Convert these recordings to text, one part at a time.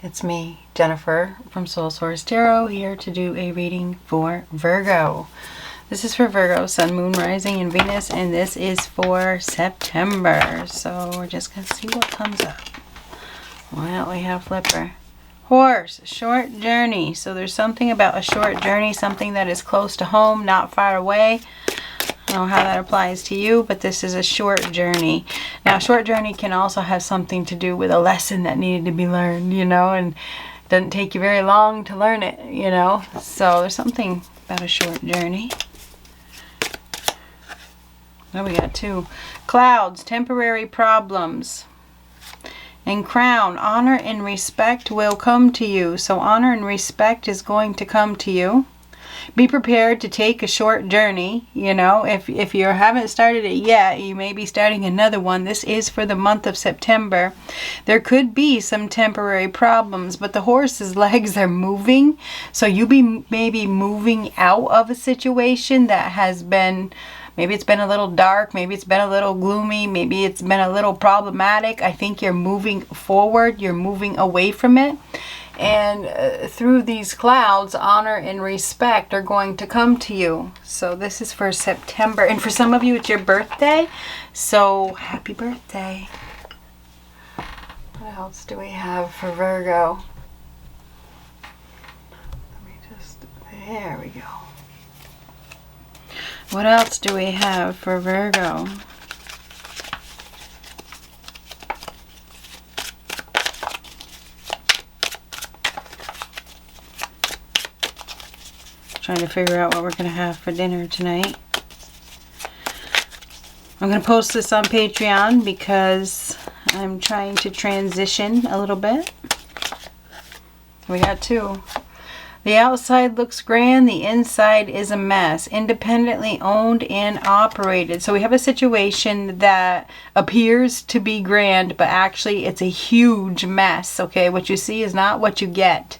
It's me, Jennifer from Soul Source Tarot, here to do a reading for Virgo. This is for Virgo, Sun, Moon, Rising, and Venus, and this is for September. So we're just going to see what comes up. Well, we have Flipper. Horse, short journey. So there's something about a short journey, something that is close to home, not far away. I don't know how that applies to you, but this is a short journey. Now, short journey can also have something to do with a lesson that needed to be learned, you know, and it doesn't take you very long to learn it, you know. So there's something about a short journey. Well, we got two. Clouds, temporary problems. And Crown, honor and respect will come to you. So honor and respect is going to come to you. Be prepared to take a short journey. You know, if you haven't started it yet, you may be starting another one. This is for the month of September. There could be some temporary problems, but the horse's legs are moving. So you maybe moving out of a situation that has been, maybe it's been a little dark, maybe it's been a little gloomy, maybe it's been a little problematic. I think you're moving forward, you're moving away from it. And through these clouds, honor and respect are going to come to you. So this is for September. And for some of you, it's your birthday. So happy birthday. What else do we have for Virgo? There we go. What else do we have for Virgo? Trying to figure out what we're going to have for dinner tonight. I'm going to post this on Patreon because I'm trying to transition a little bit. We got two. The outside looks grand, the inside is a mess. Independently owned and operated. So we have a situation that appears to be grand, but actually it's a huge mess. Okay, what you see is not what you get.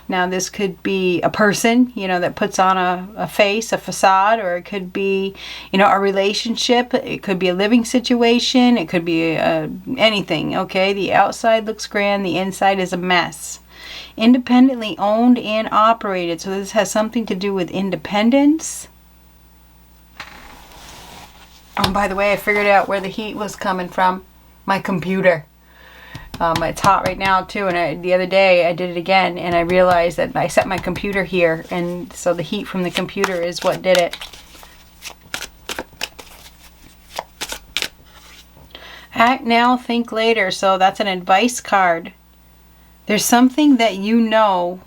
Now this could be a person, you know, that puts on a face, a facade, or it could be, you know, a relationship. It could be a living situation. It could be anything, okay? The outside looks grand, the inside is a mess. Independently owned and operated. So this has something to do with independence. Oh, by the way, I figured out where the heat was coming from. My computer. It's hot right now too, and the other day I did it again and I realized that I set my computer here, and so the heat from the computer is what did it. Act now, think later. So that's an advice card. There's something that you know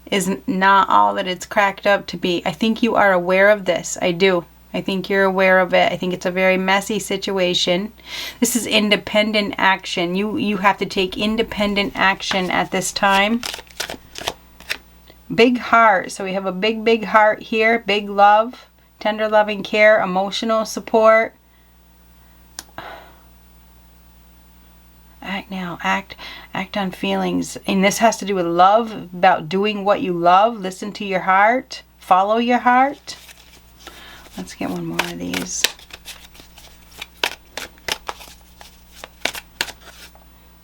is not all that it's cracked up to be. I think you are aware of this. I do. I think you're aware of it. I think it's a very messy situation. This is independent action. You have to take independent action at this time. Big heart. So we have a big heart here. Big love, tender loving care, emotional support. Act now. Act on feelings. And this has to do with love, about doing what you love. Listen to your heart. Follow your heart. Let's get one more of these.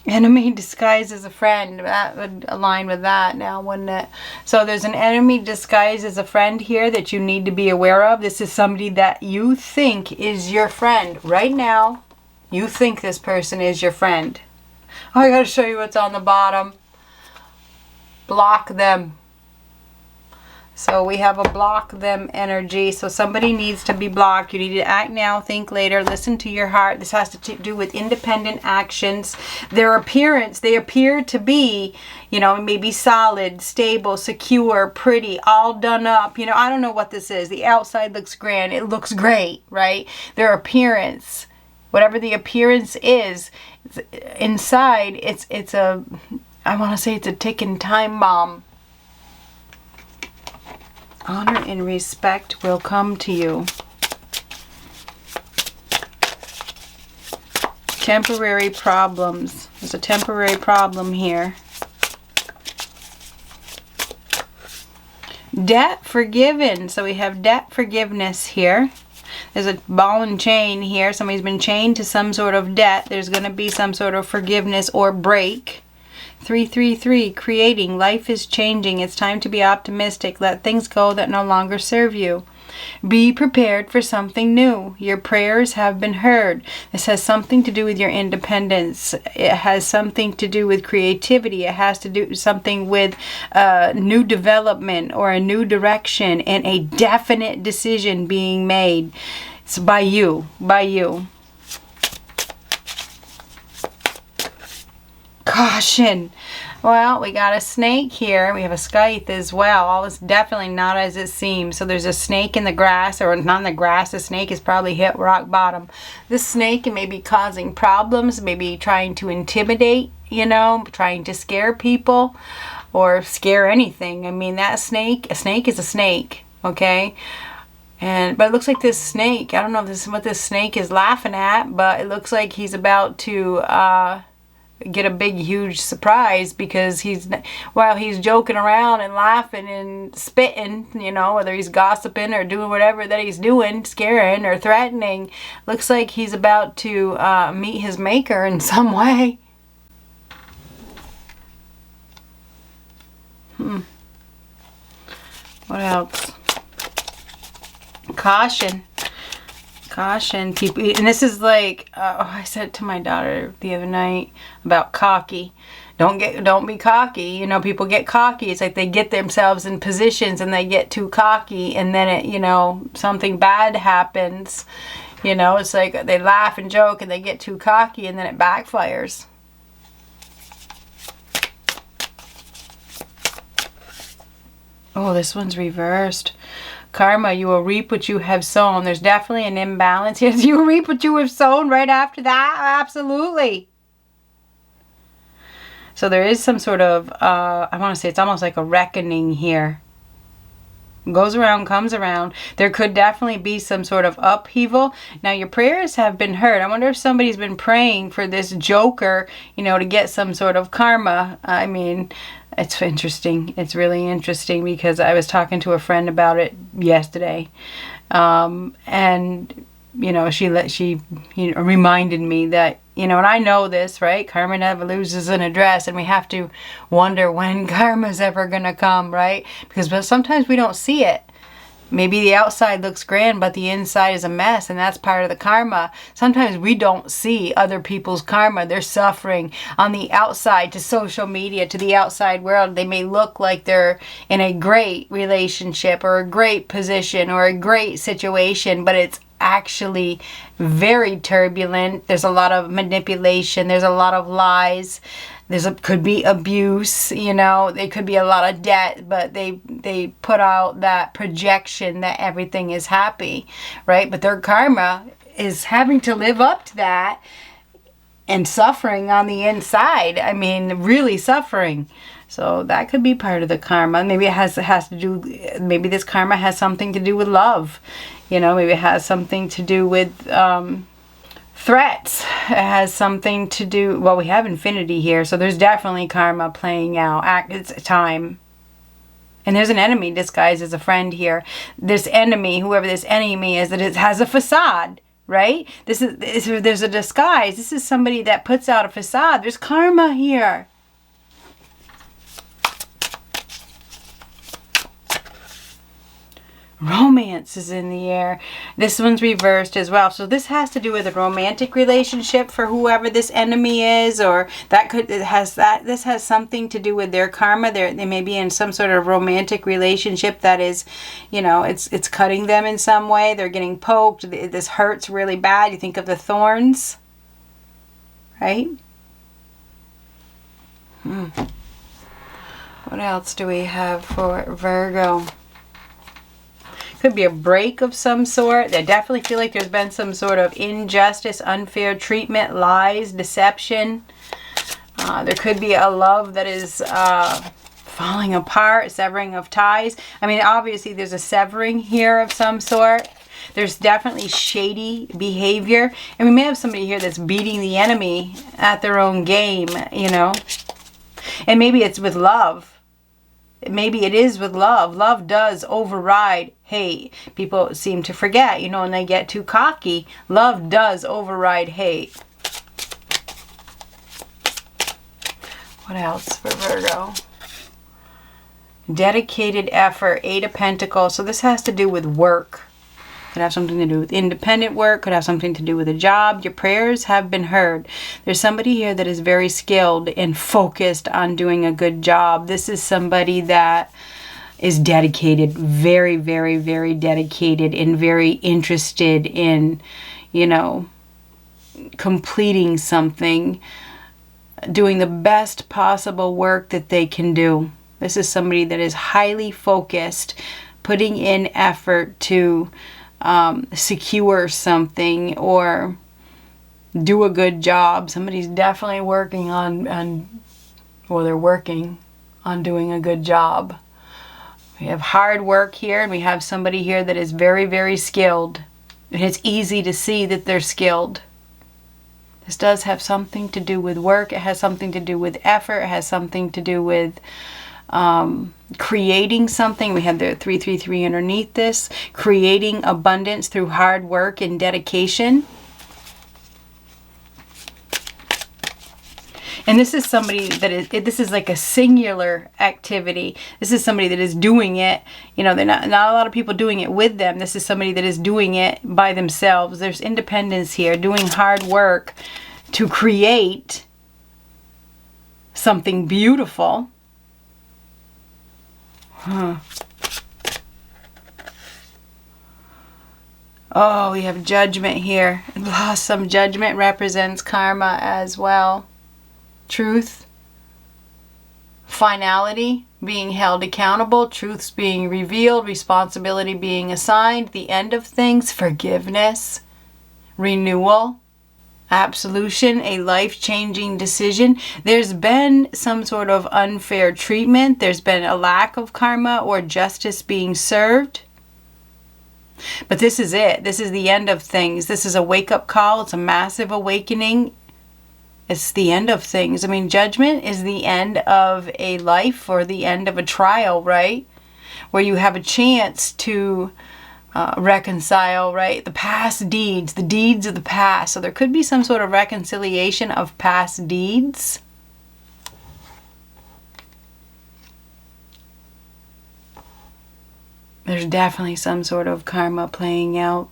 Enemy disguised as a friend. That would align with that now, wouldn't it? So there's an enemy disguised as a friend here that you need to be aware of. This is somebody that you think is your friend. Right now, you think this person is your friend. Oh, I gotta show you what's on the bottom. Block them. So we have a block them energy. So somebody needs to be blocked. You need to act now, think later, listen to your heart. This has to do with independent actions. Their appearance, they appear to be, you know, maybe solid, stable, secure, pretty, all done up. You know, I don't know what this is. The outside looks grand. It looks great, right? Their appearance, whatever the appearance is, inside, it's a, I want to say it's a ticking time bomb. Honor and respect will come to you. Temporary problems. There's a temporary problem here. Debt forgiven. So we have debt forgiveness here. There's a ball and chain here. Somebody's been chained to some sort of debt. There's going to be some sort of forgiveness or break. 333, creating. Life is changing. It's time to be optimistic. Let things go that no longer serve you. Be prepared for something new. Your prayers have been heard. This has something to do with your independence. It has something to do with creativity. It has to do something with new development or a new direction and a definite decision being made. It's by you. By you. Caution. Well, we got a snake here. We have a scythe as well. All is definitely not as it seems. So there's a snake in the grass, or not in the grass. The snake has probably hit rock bottom. This snake may be causing problems, maybe trying to intimidate, you know, trying to scare people or scare anything. I mean, that snake, a snake is a snake, okay? But it looks like this snake, I don't know if this is what this snake is laughing at, but it looks like he's about to get a big huge surprise, because while he's joking around and laughing and spitting, you know, whether he's gossiping or doing whatever that he's doing, scaring or threatening, looks like he's about to meet his maker in some way. What else? Caution. Caution, people. And this is like, I said to my daughter the other night about cocky. Don't be cocky. You know, people get cocky. It's like they get themselves in positions and they get too cocky, and then it, you know, something bad happens. You know, it's like they laugh and joke and they get too cocky, and then it backfires. Oh, this one's reversed. Karma, you will reap what you have sown. There's definitely an imbalance here. You will reap what you have sown right after that? Absolutely. So there is some sort of, I want to say it's almost like a reckoning here. Goes around, comes around. There could definitely be some sort of upheaval. Now, your prayers have been heard. I wonder if somebody's been praying for this joker, you know, to get some sort of karma. I mean, it's interesting. It's really interesting, because I was talking to a friend about it yesterday. And, you know, she reminded me that, you know, and I know this, right? Karma never loses an address, and we have to wonder when karma's ever going to come, right? Because sometimes we don't see it. Maybe the outside looks grand, but the inside is a mess, and that's part of the karma. Sometimes we don't see other people's karma. They're suffering on the outside, to social media, to the outside world. They may look like they're in a great relationship or a great position or a great situation, but it's actually very turbulent. There's a lot of manipulation. There's a lot of lies. Could be abuse, you know, there could be a lot of debt, but they put out that projection that everything is happy, right? But their karma is having to live up to that and suffering on the inside. I mean, really suffering. So that could be part of the karma. Maybe it has to do, maybe this karma has something to do with love. You know, maybe it has something to do with threats. It has something to do, well, we have infinity here, so there's definitely karma playing out. It's time. And there's an enemy disguised as a friend here. This enemy, whoever this enemy is, that it has a facade, right? There's a disguise. This is somebody that puts out a facade. There's karma here. Romance is in the air. This one's reversed as well. So this has to do with a romantic relationship for whoever this enemy is, or this has something to do with their karma. They may be in some sort of romantic relationship that is, you know, it's cutting them in some way. They're getting poked. This hurts really bad. You think of the thorns, right? What else do we have for Virgo? Could be a break of some sort. I definitely feel like there's been some sort of injustice, unfair treatment, lies, deception. There could be a love that is falling apart, severing of ties. I mean, obviously there's a severing here of some sort. There's definitely shady behavior. And we may have somebody here that's beating the enemy at their own game, you know. And maybe it's with love. Maybe it is with love. Love does override hate. People seem to forget, you know, when they get too cocky. Love does override hate. What else for Virgo? Dedicated effort, 8 of Pentacles. So this has to do with work. Could have something to do with independent work. Could have something to do with a job. Your prayers have been heard. There's somebody here that is very skilled and focused on doing a good job. This is somebody that is dedicated, very, very, very dedicated and very interested in, you know, completing something, doing the best possible work that they can do. This is somebody that is highly focused, putting in effort to secure something or do a good job. Somebody's definitely working they're working on doing a good job. We have hard work here, and we have somebody here that is very, very skilled. And it's easy to see that they're skilled. This does have something to do with work. It has something to do with effort. It has something to do with creating something. We have the 333 underneath this. Creating abundance through hard work and dedication. And this is somebody that this is like a singular activity. This is somebody that is doing it. You know, they're not a lot of people doing it with them. This is somebody that is doing it by themselves. There's independence here, doing hard work to create something beautiful. Oh, we have judgment here. Lost some judgment represents karma as well. Truth, finality, being held accountable, truths being revealed, responsibility being assigned, the end of things, forgiveness, renewal, absolution, a life-changing decision. There's been some sort of unfair treatment. There's been a lack of karma or justice being served. But this is it. This is the end of things. This is a wake-up call. It's a massive awakening. It's the end of things. I mean, judgment is the end of a life or the end of a trial, right? Where you have a chance to reconcile, right? The past deeds, the deeds of the past. So there could be some sort of reconciliation of past deeds. There's definitely some sort of karma playing out.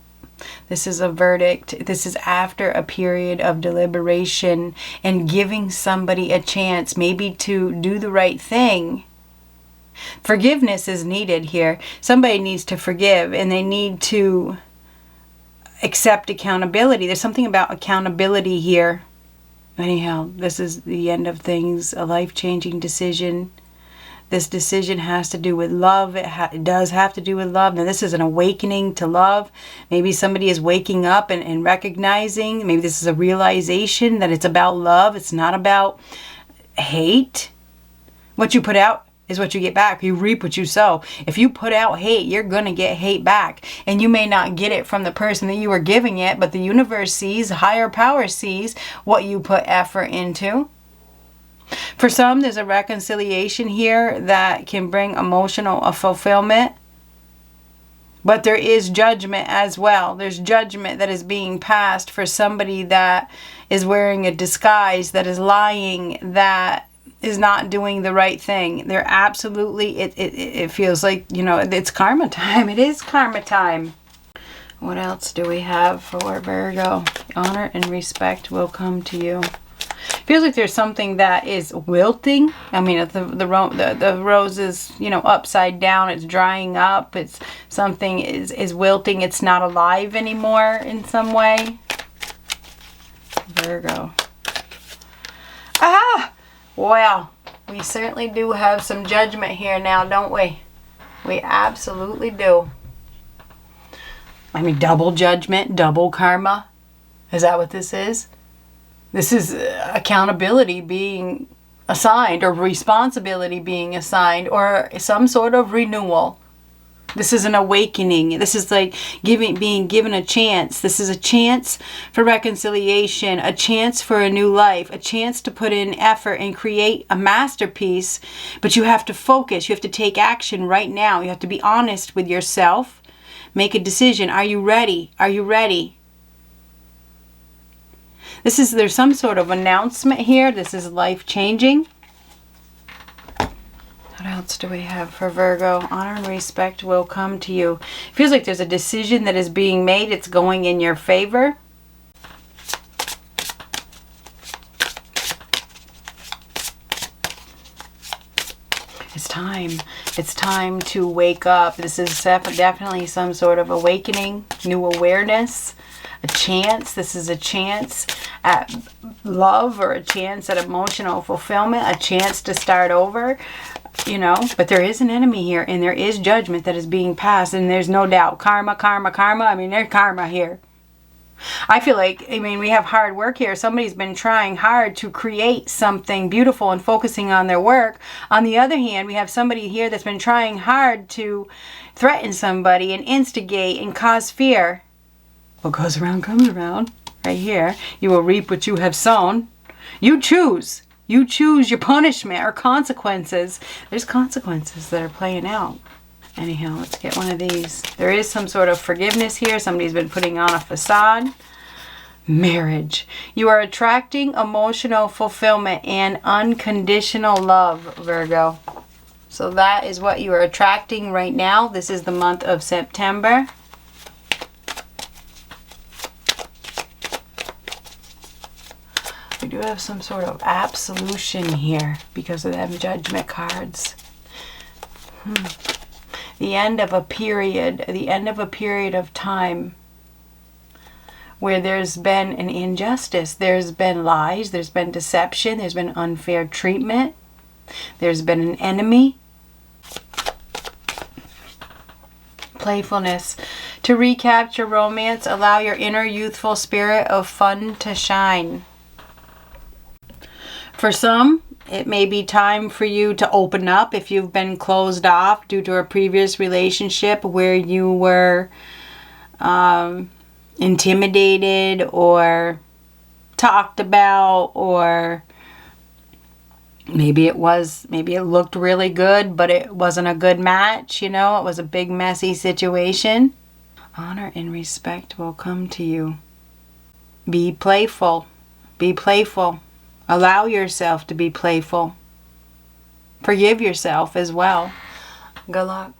This is a verdict. This is after a period of deliberation and giving somebody a chance maybe to do the right thing. Forgiveness is needed here. Somebody needs to forgive, and they need to accept accountability. There's something about accountability here. Anyhow, this is the end of things, a life-changing decision. This decision has to do with love. It does have to do with love. Now, this is an awakening to love. Maybe somebody is waking up and recognizing. Maybe this is a realization that it's about love. It's not about hate. What you put out is what you get back. You reap what you sow. If you put out hate, you're going to get hate back. And you may not get it from the person that you were giving it, but the universe sees, higher power sees what you put effort into. For some, there's a reconciliation here that can bring emotional fulfillment. But there is judgment as well. There's judgment that is being passed for somebody that is wearing a disguise, that is lying, that is not doing the right thing. They're absolutely, it feels like, you know, it's karma time. It is karma time. What else do we have for Virgo? Honor and respect will come to you. Feels like there's something that is wilting. I mean, the rose is, you know, upside down. It's drying up. It's something is wilting. It's not alive anymore in some way. Virgo. Ah! Well, we certainly do have some judgment here now, don't we? We absolutely do. I mean, double judgment, double karma. Is that what this is? This is accountability being assigned, or responsibility being assigned, or some sort of renewal. This is an awakening. This is like being given a chance. This is a chance for reconciliation, a chance for a new life, a chance to put in effort and create a masterpiece. But you have to focus. You have to take action right now. You have to be honest with yourself. Make a decision. Are you ready? Are you ready? There's some sort of announcement here. This is life-changing. else do we have for Virgo? Honor and respect will come to you. It feels like there's a decision that is being made. It's going in your favor. It's time. It's time to wake up. This is definitely some sort of awakening, new awareness, a chance. This is a chance at love or a chance at emotional fulfillment, a chance to start over, you know. But there is an enemy here, and there is judgment that is being passed, and there's no doubt. Karma, karma, karma. I mean, there's karma here. I feel like, I mean, we have hard work here. Somebody's been trying hard to create something beautiful and focusing on their work. On the other hand, we have somebody here that's been trying hard to threaten somebody and instigate and cause fear. What goes around comes around. Right here. You will reap what you have sown. You choose. You choose your punishment or consequences. There's consequences that are playing out. Anyhow, let's get one of these. There is some sort of forgiveness here. Somebody's been putting on a facade. Marriage. You are attracting emotional fulfillment and unconditional love, Virgo. So that is what you are attracting right now. This is the month of September. We do have some sort of absolution here because of them judgment cards. The end of a period, the end of a period of time where there's been an injustice. There's been lies, there's been deception, there's been unfair treatment, there's been an enemy. Playfulness. To recapture romance, allow your inner youthful spirit of fun to shine. For some, it may be time for you to open up if you've been closed off due to a previous relationship where you were intimidated or talked about, or maybe it looked really good, but it wasn't a good match, you know, it was a big messy situation. Honor and respect will come to you. Be playful. Be playful. Allow yourself to be playful. Forgive yourself as well. Good luck.